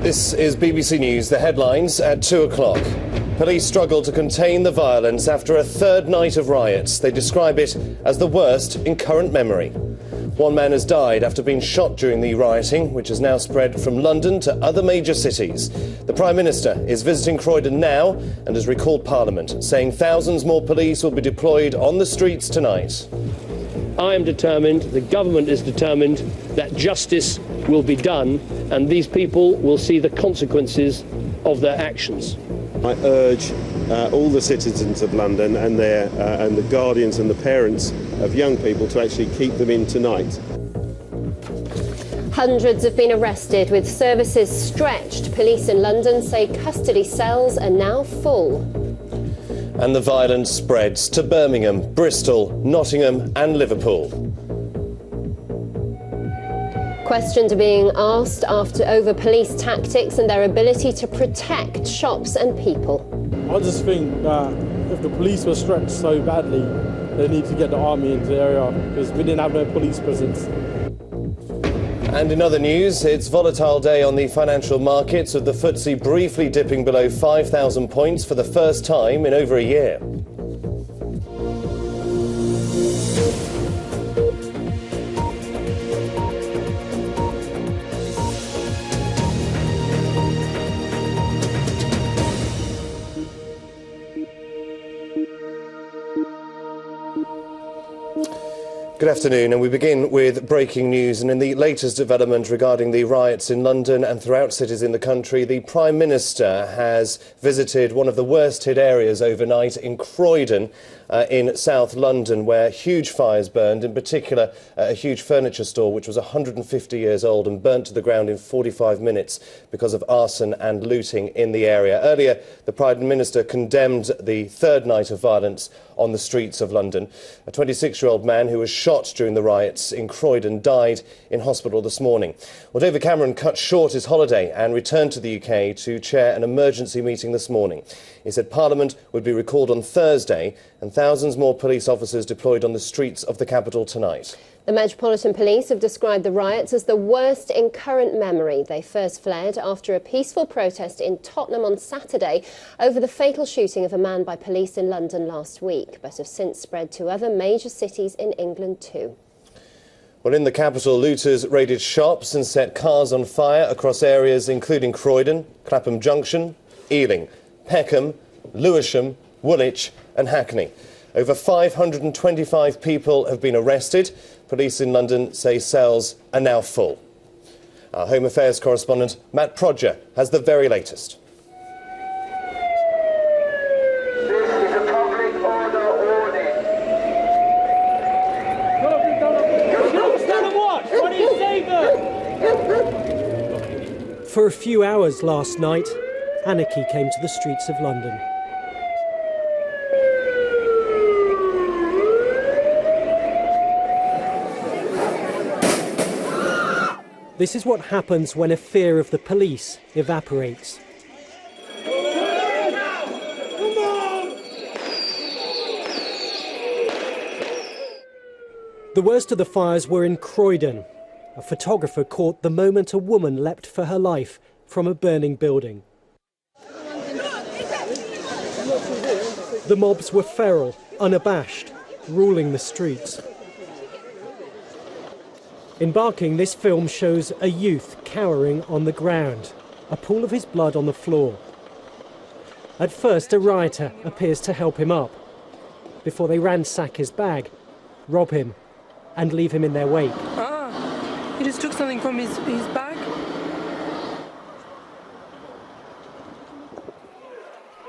This is BBC News, the headlines at 2 o'clock. Police struggle to contain the violence after a third night of riots. They describe it as the worst in current memory. One man has died after being shot during the rioting, which has now spread from London to other major cities. The Prime Minister is visiting Croydon now and has recalled Parliament, saying thousands more police will be deployed on the streets tonight. I am determined, the government is determined, that justice will be done and these people will see the consequences of their actions. I urge all the citizens of London and the guardians and the parents of young people to actually keep them in tonight. Hundreds have been arrested with services stretched. Police in London say custody cells are now full. And the violence spreads to Birmingham, Bristol, Nottingham and Liverpool. Questions are being asked over police tactics and their ability to protect shops and people. I just think that if the police were stretched so badly, they need to get the army into the area because we didn't have no police presence. And in other news, it's a volatile day on the financial markets, with the FTSE briefly dipping below 5,000 points for the first time in over a year. Good afternoon, and we begin with breaking news. And in the latest development regarding the riots in London and throughout cities in the country, the Prime Minister has visited one of the worst hit areas overnight in Croydon in South London, where huge fires burned, in particular a huge furniture store which was 150 years old and burnt to the ground in 45 minutes because of arson and looting in the area. Earlier, the Prime Minister condemned the third night of violence on the streets of London. A 26-year-old man who was shot during the riots in Croydon died in hospital this morning. Well, David Cameron cut short his holiday and returned to the UK to chair an emergency meeting this morning. He said Parliament would be recalled on Thursday and thousands more police officers deployed on the streets of the capital tonight. The Metropolitan Police have described the riots as the worst in current memory. They first fled after a peaceful protest in Tottenham on Saturday over the fatal shooting of a man by police in London last week, but have since spread to other major cities in England too. Well, in the capital, looters raided shops and set cars on fire across areas including Croydon, Clapham Junction, Ealing, Peckham, Lewisham, Woolwich and Hackney. Over 525 people have been arrested. Police in London say cells are now full. Our Home Affairs correspondent Matt Prodger has the very latest. This is a public order warning. Stand and watch! Why do you save them? For a few hours last night, anarchy came to the streets of London. This is what happens when a fear of the police evaporates. The worst of the fires were in Croydon. A photographer caught the moment a woman leapt for her life from a burning building. The mobs were feral, unabashed, ruling the streets. In Barking, this film shows a youth cowering on the ground, a pool of his blood on the floor. At first, a rioter appears to help him up, before they ransack his bag, rob him, and leave him in their wake. He just took something from his bag.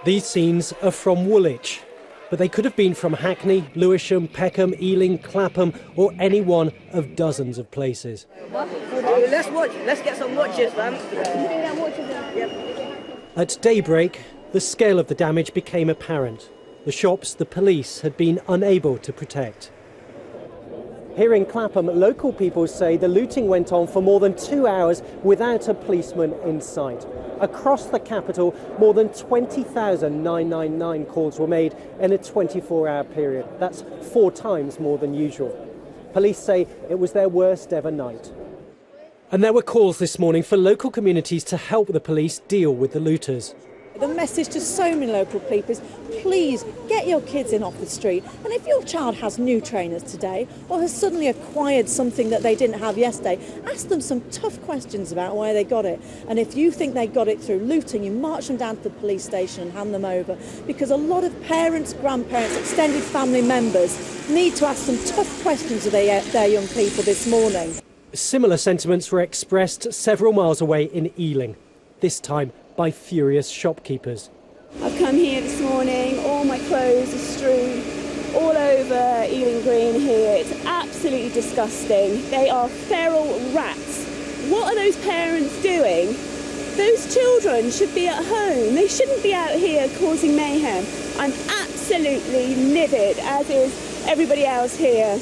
These scenes are from Woolwich, but they could have been from Hackney, Lewisham, Peckham, Ealing, Clapham, or any one of dozens of places. Let's watch. Let's get some watches, man. At daybreak, the scale of the damage became apparent. The shops the police had been unable to protect. Here in Clapham, local people say the looting went on for more than 2 hours without a policeman in sight. Across the capital, more than 20,000 999 calls were made in a 24-hour period. That's 4 times more than usual. Police say it was their worst ever night. And there were calls this morning for local communities to help the police deal with the looters. The message to so many local people is please get your kids in off the street, and if your child has new trainers today or has suddenly acquired something that they didn't have yesterday, ask them some tough questions about why they got it. And if you think they got it through looting, you march them down to the police station and hand them over, because a lot of parents, grandparents, extended family members need to ask some tough questions of their young people this morning. Similar sentiments were expressed several miles away in Ealing, this time by furious shopkeepers. I've come here this morning, all my clothes are strewn all over Ealing Green here. It's absolutely disgusting. They are feral rats. What are those parents doing? Those children should be at home. They shouldn't be out here causing mayhem. I'm absolutely livid, as is everybody else here.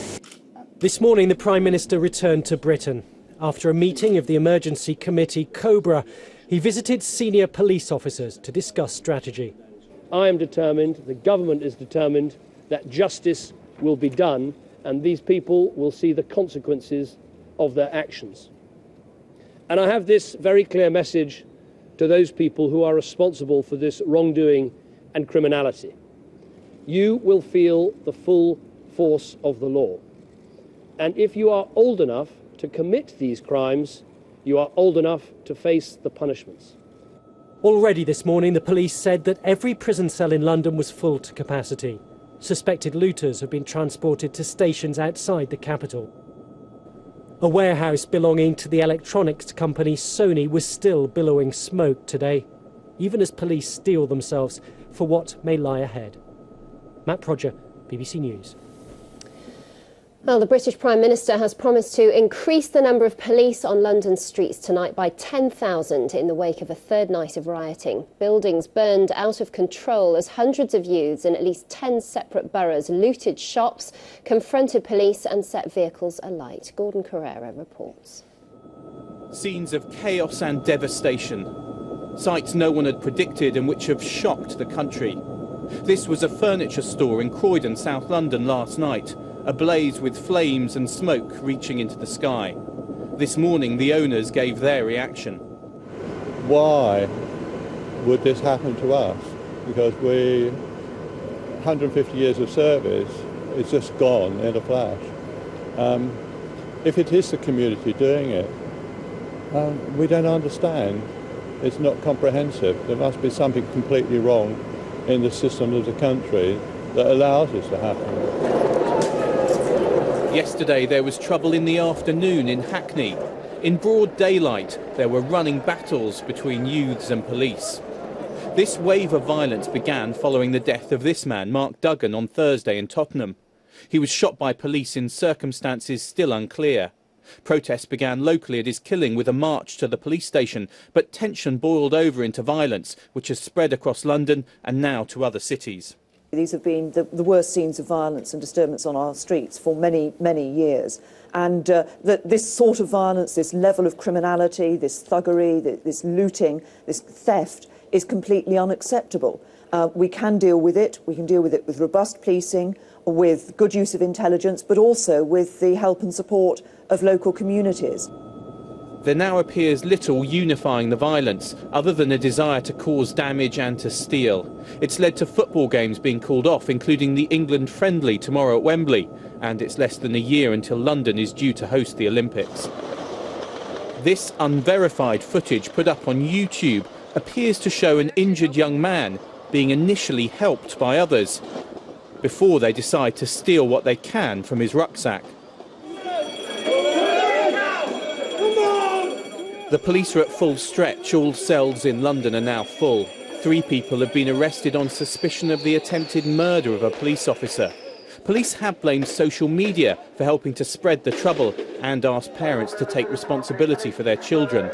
This morning the Prime Minister returned to Britain. After a meeting of the emergency committee Cobra, he visited senior police officers to discuss strategy. I am determined, the government is determined, that justice will be done and these people will see the consequences of their actions. And I have this very clear message to those people who are responsible for this wrongdoing and criminality. You will feel the full force of the law. And if you are old enough to commit these crimes, you are old enough to face the punishments. Already this morning, the police said that every prison cell in London was full to capacity. Suspected looters have been transported to stations outside the capital. A warehouse belonging to the electronics company Sony was still billowing smoke today, even as police steel themselves for what may lie ahead. Matt Prodger, BBC News. Well, the British Prime Minister has promised to increase the number of police on London streets tonight by 10,000 in the wake of a third night of rioting. Buildings burned out of control as hundreds of youths in at least 10 separate boroughs looted shops, confronted police and set vehicles alight. Gordon Carrera reports. Scenes of chaos and devastation. Sights no one had predicted and which have shocked the country. This was a furniture store in Croydon, South London last night, ablaze with flames and smoke reaching into the sky. This morning, the owners gave their reaction. Why would this happen to us? Because 150 years of service is just gone in a flash. If it is the community doing it, we don't understand. It's not comprehensive. There must be something completely wrong in the system of the country that allows this to happen. Yesterday there was trouble in the afternoon in Hackney. In broad daylight there were running battles between youths and police. This wave of violence began following the death of this man, Mark Duggan, on Thursday in Tottenham. He was shot by police in circumstances still unclear. Protests began locally at his killing with a march to the police station, but tension boiled over into violence, which has spread across London and now to other cities. These have been the worst scenes of violence and disturbance on our streets for many, many years. And this sort of violence, this level of criminality, this thuggery, this looting, this theft is completely unacceptable. We can deal with it. We can deal with it with robust policing, with good use of intelligence, but also with the help and support of local communities. There now appears little unifying the violence, other than a desire to cause damage and to steal. It's led to football games being called off, including the England friendly tomorrow at Wembley, and it's less than a year until London is due to host the Olympics. This unverified footage put up on YouTube appears to show an injured young man being initially helped by others, before they decide to steal what they can from his rucksack. The police are at full stretch. All cells in London are now full. 3 people have been arrested on suspicion of the attempted murder of a police officer. Police have blamed social media for helping to spread the trouble and asked parents to take responsibility for their children.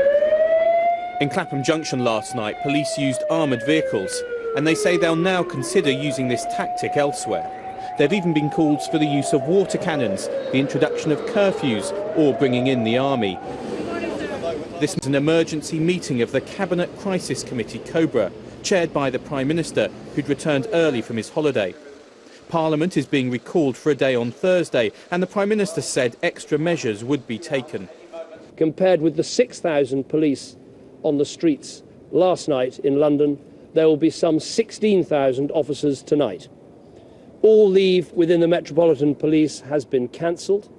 In Clapham Junction last night, police used armoured vehicles, and they say they'll now consider using this tactic elsewhere. There have even been calls for the use of water cannons, the introduction of curfews, or bringing in the army. This is an emergency meeting of the Cabinet Crisis Committee, Cobra, chaired by the Prime Minister, who'd returned early from his holiday. Parliament is being recalled for a day on Thursday, and the Prime Minister said extra measures would be taken. compared with the 6,000 police on the streets last night in London, there will be some 16,000 officers tonight. All leave within the Metropolitan Police has been cancelled.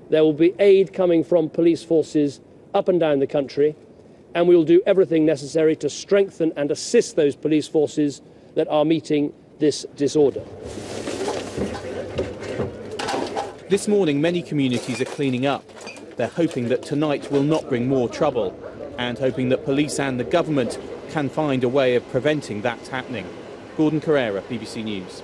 There will be aid coming from police forces up and down the country, and we will do everything necessary to strengthen and assist those police forces that are meeting this disorder. This morning, many communities are cleaning up. They're hoping that tonight will not bring more trouble and hoping that police and the government can find a way of preventing that happening. Gordon Carrera, BBC News.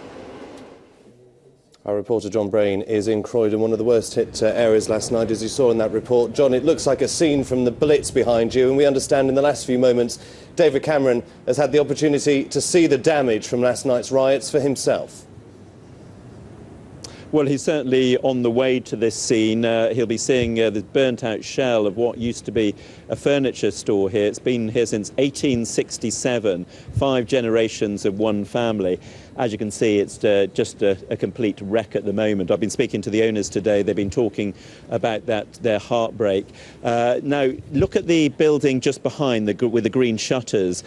Our reporter John Brain is in Croydon, one of the worst hit areas last night, as you saw in that report. John, it looks like a scene from the Blitz behind you, and we understand in the last few moments David Cameron has had the opportunity to see the damage from last night's riots for himself. Well, he's certainly on the way to this scene. He'll be seeing the burnt-out shell of what used to be a furniture store here. It's been here since 1867, 5 generations of one family. As you can see, it's just a complete wreck at the moment. I've been speaking to the owners today. They've been talking about their heartbreak. Now, look at the building just behind with the green shutters.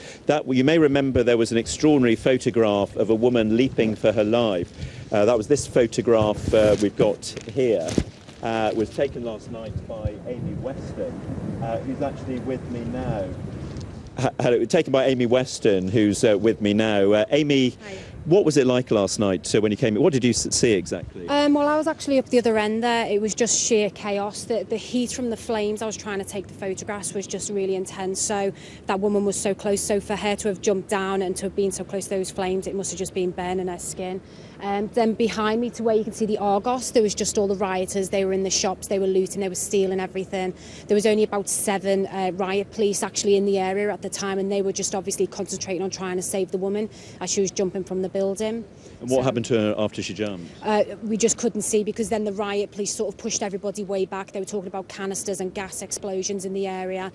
You may remember there was an extraordinary photograph of a woman leaping for her life. That was this photograph we've got here. Was taken last night by Amy Weston, who's actually with me now. Taken by Amy Weston, who's with me now. Amy, hi. What was it like last night when you came? What did you see exactly? Well, I was actually up the other end there. It was just sheer chaos. The heat from the flames, I was trying to take the photographs, was just really intense. So that woman was so close. So for her to have jumped down and to have been so close to those flames, it must have just been burning her skin. Then behind me to where you can see the Argos, there was just all the rioters. They were in the shops, they were looting, they were stealing everything. There was only about 7 riot police actually in the area at the time, and they were just obviously concentrating on trying to save the woman as she was jumping from the building. And what happened to her after she jumped? We just couldn't see, because then the riot police sort of pushed everybody way back. They were talking about canisters and gas explosions in the area,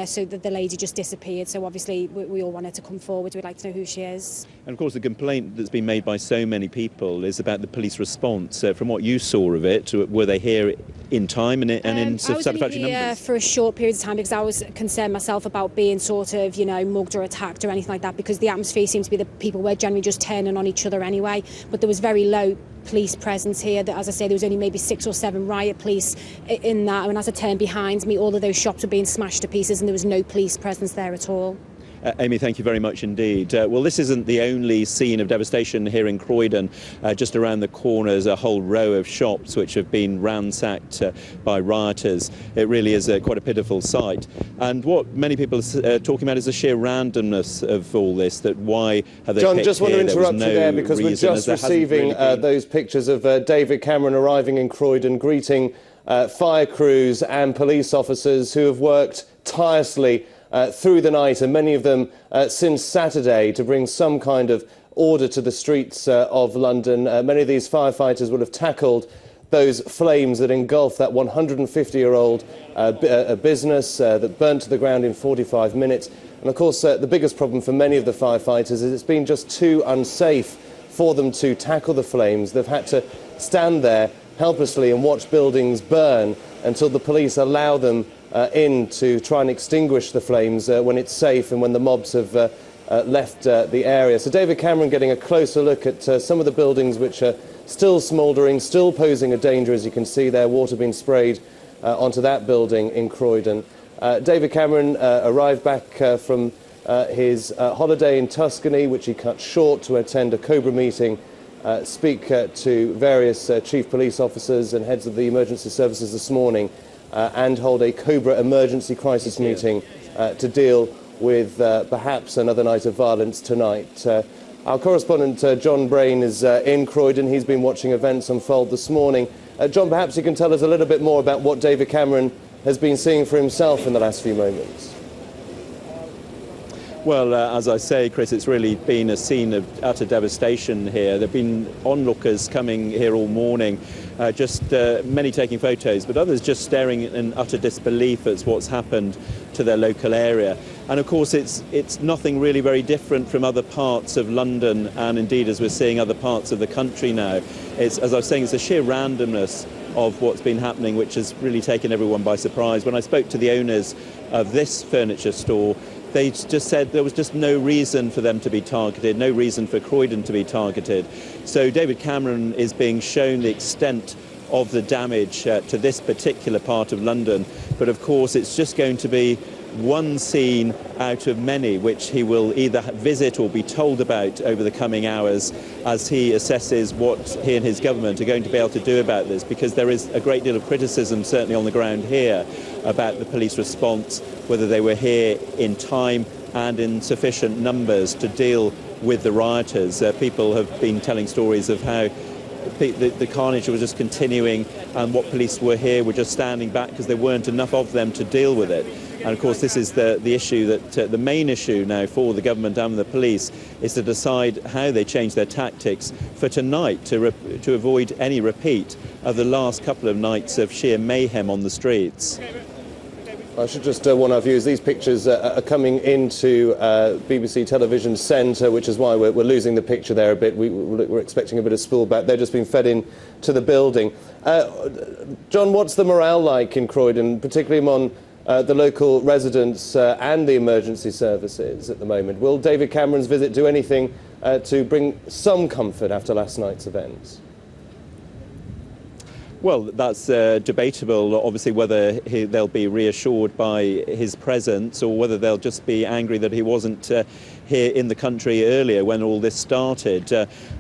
so that the lady just disappeared. So obviously we all wanted to come forward. We'd like to know who she is. And of course the complaint that's been made by so many people is about the police response. From what you saw of it, were they here in time and in satisfactory numbers? Yeah, for a short period of time, because I was concerned myself about being sort of, mugged or attacked or anything like that, because the atmosphere seems to be that people were generally just turning on each other anyway. But there was very low police presence here. As I say, there was only maybe 6 or 7 riot police in that. And as I turned behind me, all of those shops were being smashed to pieces, and there was no police presence there at all. Amy, thank you very much indeed. Well, this isn't the only scene of devastation here in Croydon. Just around the corner is a whole row of shops which have been ransacked by rioters. It really is quite a pitiful sight. And what many people are talking about is the sheer randomness of all this, that why have they John, picked just want to here? interrupt you there, because we're just receiving really those pictures of David Cameron arriving in Croydon, greeting fire crews and police officers who have worked tirelessly through the night, and many of them since Saturday, to bring some kind of order to the streets of London. Many of these firefighters will have tackled those flames that engulfed that 150-year-old business that burnt to the ground in 45 minutes. And of course, the biggest problem for many of the firefighters is it's been just too unsafe for them to tackle the flames. They've had to stand there helplessly and watch buildings burn until the police allow them in to try and extinguish the flames when it's safe and when the mobs have left the area. So David Cameron getting a closer look at some of the buildings which are still smouldering, still posing a danger, as you can see there, water being sprayed onto that building in Croydon. David Cameron arrived back from his holiday in Tuscany, which he cut short to attend a Cobra meeting, speak to various chief police officers and heads of the emergency services this morning, and hold a Cobra emergency crisis meeting to deal with perhaps another night of violence tonight. Our correspondent John Brain is in Croydon. He's been watching events unfold this morning. John, perhaps you can tell us a little bit more about what David Cameron has been seeing for himself in the last few moments. Well, as I say, Chris, it's really been a scene of utter devastation here. There have been onlookers coming here all morning, many taking photos, but others just staring in utter disbelief at what's happened to their local area. And of course, it's nothing really very different from other parts of London, and indeed, as we're seeing other parts of the country now. As I was saying, it's the sheer randomness of what's been happening, which has really taken everyone by surprise. When I spoke to the owners of this furniture store, they just said there was just no reason for them to be targeted, no reason for Croydon to be targeted. So David Cameron is being shown the extent of the damage to this particular part of London. But of course, it's just going to be one scene out of many which he will either visit or be told about over the coming hours as he assesses what he and his government are going to be able to do about this, because there is a great deal of criticism, certainly on the ground here, about the police response, whether they were here in time and in sufficient numbers to deal with the rioters. People have been telling stories of how the carnage was just continuing, and what police were here were just standing back because there weren't enough of them to deal with it. And of course, this is the issue that the main issue now for the government and the police is to decide how they change their tactics for tonight to avoid any repeat of the last couple of nights of sheer mayhem on the streets. I should just warn our viewers, these pictures are coming into BBC Television Centre, which is why we're losing the picture there a bit. We're expecting a bit of spool back. They're just being fed in to the building. John, what's the morale like in Croydon, particularly among the local residents and the emergency services at the moment? Will David Cameron's visit do anything to bring some comfort after last night's events? Well, that's debatable, obviously, whether they'll be reassured by his presence or whether they'll just be angry that he wasn't here in the country earlier when all this started.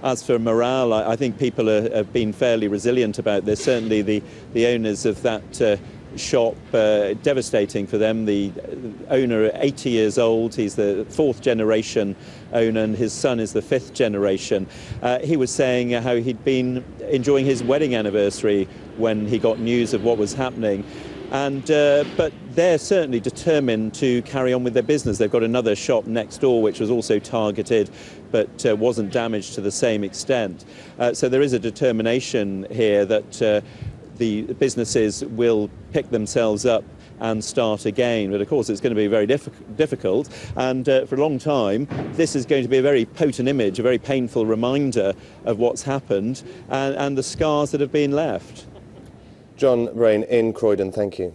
As for morale, I think people have been fairly resilient about this. Certainly the owners of that shop, devastating for them. The owner, 80 years old, he's the fourth generation owner and his son is the fifth generation. He was saying how he'd been enjoying his wedding anniversary when he got news of what was happening. And but they're certainly determined to carry on with their business. They've got another shop next door which was also targeted but wasn't damaged to the same extent. So there is a determination here that the businesses will pick themselves up and start again. But of course it's going to be very difficult, and for a long time this is going to be a very potent image, a very painful reminder of what's happened and the scars that have been left. John Rain in Croydon, thank you.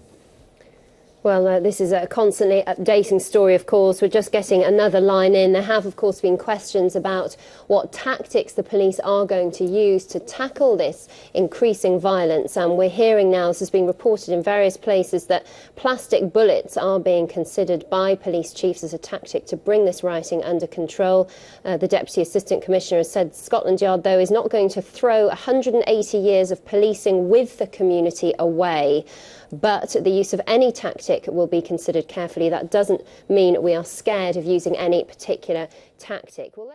Well, this is a constantly updating story, of course. We're just getting another line in. There have, of course, been questions about what tactics the police are going to use to tackle this increasing violence. And we're hearing now, this has been reported in various places, that plastic bullets are being considered by police chiefs as a tactic to bring this rioting under control. The Deputy Assistant Commissioner has said Scotland Yard, though, is not going to throw 180 years of policing with the community away. But the use of any tactic will be considered carefully. That doesn't mean we are scared of using any particular tactic. Well,